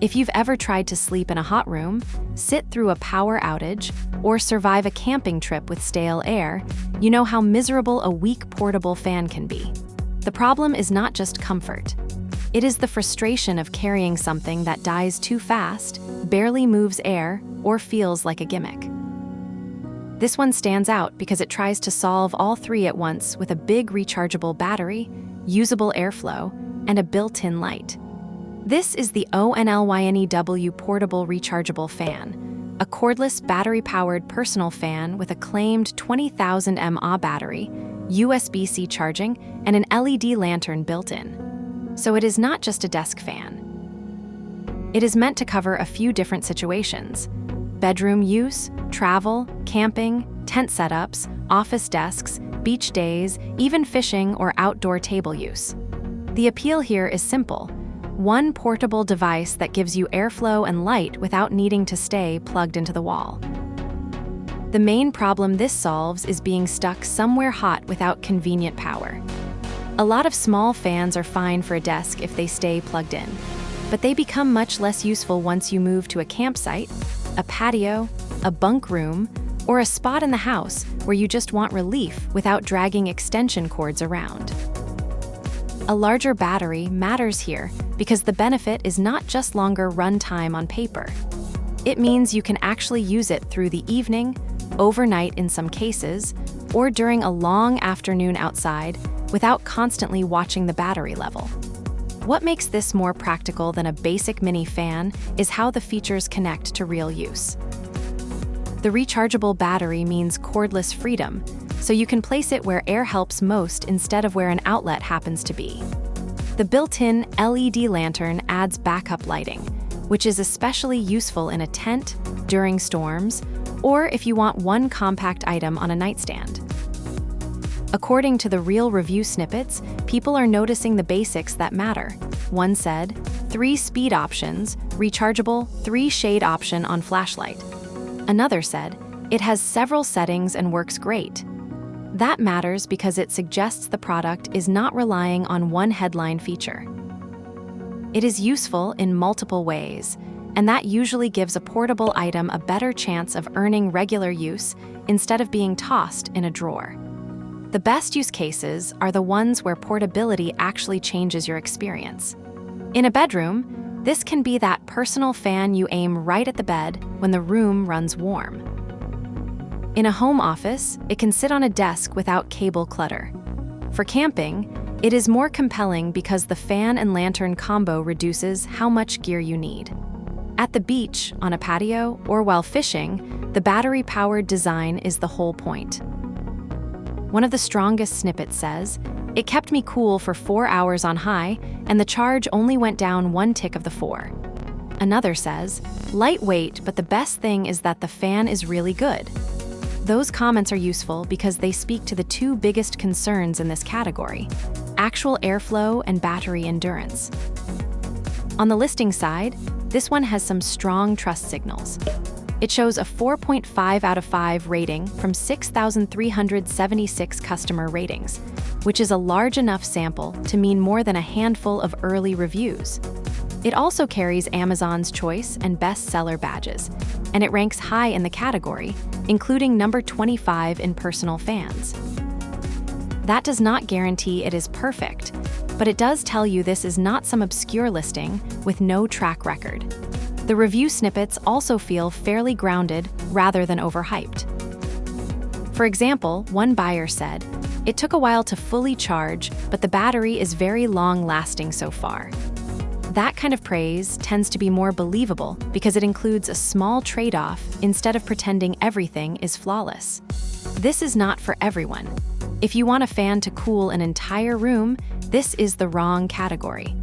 If you've ever tried to sleep in a hot room, sit through a power outage, or survive a camping trip with stale air, you know how miserable a weak portable fan can be. The problem is not just comfort. It is the frustration of carrying something that dies too fast, barely moves air, or feels like a gimmick. This one stands out because it tries to solve all three at once with a big rechargeable battery, usable airflow, and a built-in light. This is the OnlyNew Portable Rechargeable Fan, a cordless battery-powered personal fan with a claimed 20,000 mAh battery, USB-C charging, and an LED lantern built in. So it is not just a desk fan. It is meant to cover a few different situations: bedroom use, travel, camping, tent setups, office desks, beach days, even fishing or outdoor table use. The appeal here is simple: one portable device that gives you airflow and light without needing to stay plugged into the wall. The main problem this solves is being stuck somewhere hot without convenient power. A lot of small fans are fine for a desk if they stay plugged in, but they become much less useful once you move to a campsite, a patio, a bunk room, or a spot in the house where you just want relief without dragging extension cords around. A larger battery matters here because the benefit is not just longer run time on paper. It means you can actually use it through the evening, overnight in some cases, or during a long afternoon outside without constantly watching the battery level. What makes this more practical than a basic mini fan is how the features connect to real use. The rechargeable battery means cordless freedom, so you can place it where air helps most instead of where an outlet happens to be. The built-in LED lantern adds backup lighting, which is especially useful in a tent, during storms, or if you want one compact item on a nightstand. According to the real review snippets, people are noticing the basics that matter. One said, 3 speed options, rechargeable, 3 shade option on flashlight. Another said, it has several settings and works great. That matters because it suggests the product is not relying on one headline feature. It is useful in multiple ways, and that usually gives a portable item a better chance of earning regular use instead of being tossed in a drawer. The best use cases are the ones where portability actually changes your experience. In a bedroom, this can be that personal fan you aim right at the bed when the room runs warm. In a home office, it can sit on a desk without cable clutter. For camping, it is more compelling because the fan and lantern combo reduces how much gear you need. At the beach, on a patio, or while fishing, the battery-powered design is the whole point. One of the strongest snippets says, "It kept me cool for 4 hours on high, and the charge only went down 1 tick of the 4. Another says, "Lightweight, but the best thing is that the fan is really good." Those comments are useful because they speak to the 2 biggest concerns in this category: actual airflow and battery endurance. On the listing side, this one has some strong trust signals. It shows a 4.5 out of 5 rating from 6,376 customer ratings, which is a large enough sample to mean more than a handful of early reviews. It also carries Amazon's Choice and Bestseller badges, and it ranks high in the category, including number 25 in personal fans. That does not guarantee it is perfect, but it does tell you this is not some obscure listing with no track record. The review snippets also feel fairly grounded rather than overhyped. For example, one buyer said, "It took a while to fully charge, but the battery is very long-lasting so far." That kind of praise tends to be more believable because it includes a small trade-off instead of pretending everything is flawless. This is not for everyone. If you want a fan to cool an entire room, this is the wrong category.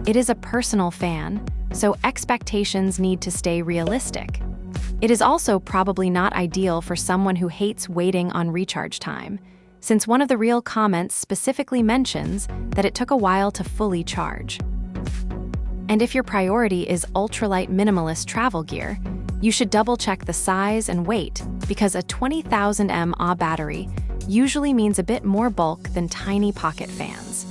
It is a personal fan, so expectations need to stay realistic. It is also probably not ideal for someone who hates waiting on recharge time, since one of the real comments specifically mentions that it took a while to fully charge. And if your priority is ultralight minimalist travel gear, you should double-check the size and weight because a 20,000 mAh battery usually means a bit more bulk than tiny pocket fans.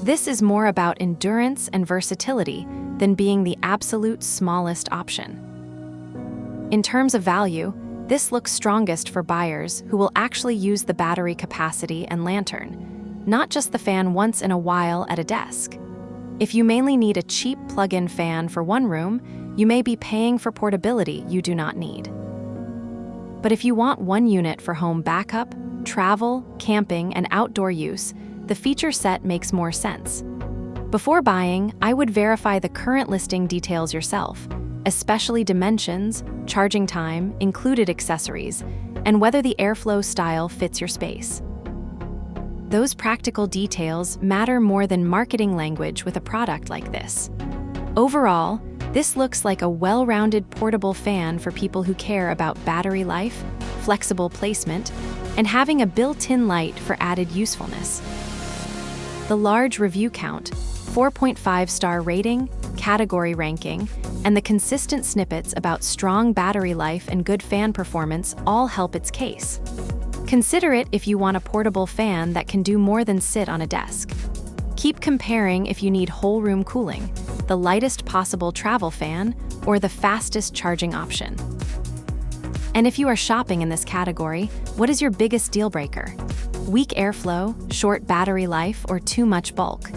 This is more about endurance and versatility than being the absolute smallest option. In terms of value, this looks strongest for buyers who will actually use the battery capacity and lantern, not just the fan once in a while at a desk. If you mainly need a cheap plug-in fan for one room, you may be paying for portability you do not need. But if you want one unit for home backup, travel, camping, and outdoor use, the feature set makes more sense. Before buying, I would verify the current listing details yourself, especially dimensions, charging time, included accessories, and whether the airflow style fits your space. Those practical details matter more than marketing language with a product like this. Overall, this looks like a well-rounded portable fan for people who care about battery life, flexible placement, and having a built-in light for added usefulness. The large review count, 4.5-star rating, category ranking, and the consistent snippets about strong battery life and good fan performance all help its case. Consider it if you want a portable fan that can do more than sit on a desk. Keep comparing if you need whole room cooling, the lightest possible travel fan, or the fastest charging option. And if you are shopping in this category, what is your biggest deal breaker? Weak airflow, short battery life, or too much bulk?